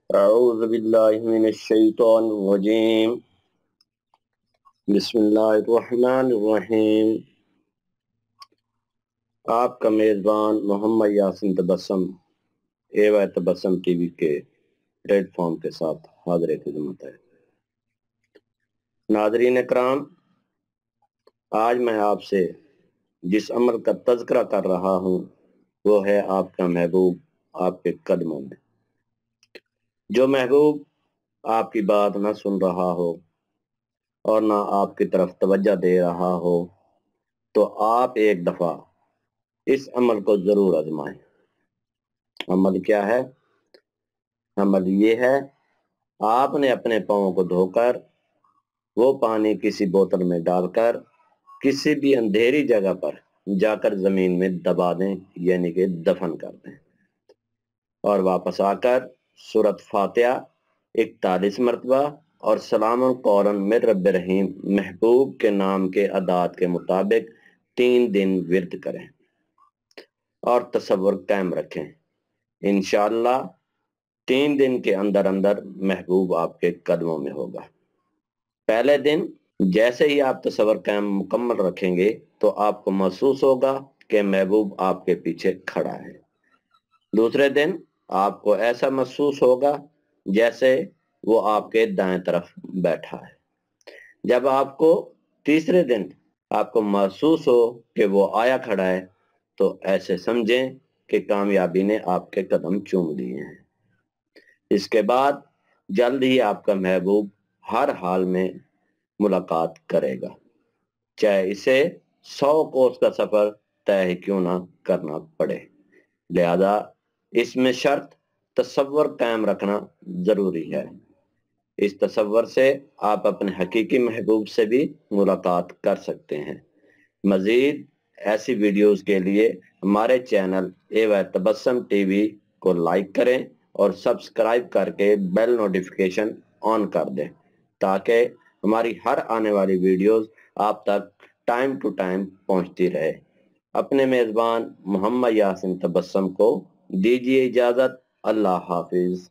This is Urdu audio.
اعوذ باللہ من الشیطان الرجیم بسم اللہ الرحمن الرحیم۔ آپ کا میزبان محمد یاسین تبسم AY تبسم ٹی وی کے پلیٹ فارم کے ساتھ حاضر خدمت ہے۔ ناظرین اکرام، آج میں آپ سے جس عمل کا تذکرہ کر رہا ہوں وہ ہے آپ کا محبوب آپ کے قدموں میں۔ جو محبوب آپ کی بات نہ سن رہا ہو اور نہ آپ کی طرف توجہ دے رہا ہو تو آپ ایک دفعہ اس عمل کو ضرور آزمائیں۔ عمل کیا ہے؟ عمل یہ ہے، آپ نے اپنے پاؤں کو دھو کر وہ پانی کسی بوتل میں ڈال کر کسی بھی اندھیری جگہ پر جا کر زمین میں دبا دیں، یعنی کہ دفن کر دیں، اور واپس آ کر سورۃ فاتحہ 41 مرتبہ اور سلام قولاً من رب رحیم محبوب کے نام کے اعداد کے مطابق 3 دن ورد کریں اور تصور قائم رکھیں۔ انشاءاللہ 3 دن کے اندر اندر محبوب آپ کے قدموں میں ہوگا۔ پہلے دن جیسے ہی آپ تصور قائم مکمل رکھیں گے تو آپ کو محسوس ہوگا کہ محبوب آپ کے پیچھے کھڑا ہے۔ دوسرے دن آپ کو ایسا محسوس ہوگا جیسے وہ آپ کے دائیں طرف بیٹھا ہے۔ جب آپ کو تیسرے دن آپ کو محسوس ہو کہ وہ آیا کھڑا ہے تو ایسے سمجھیں کہ کامیابی نے آپ کے قدم چوم لیے ہیں۔ اس کے بعد جلد ہی آپ کا محبوب ہر حال میں ملاقات کرے گا، چاہے اسے 100 کوس کا سفر طے کیوں نہ کرنا پڑے۔ لہذا اس میں شرط تصور قائم رکھنا ضروری ہے۔ اس تصور سے آپ اپنے حقیقی محبوب سے بھی ملاقات کر سکتے ہیں۔ مزید ایسی ویڈیوز کے لیے ہمارے چینل AY تبسم ٹی وی کو لائک کریں اور سبسکرائب کر کے بیل نوٹیفیکیشن آن کر دیں تاکہ ہماری ہر آنے والی ویڈیوز آپ تک ٹائم ٹو ٹائم پہنچتی رہے۔ اپنے میزبان محمد یاسین تبسم کو دیجیے اجازت۔ اللہ حافظ۔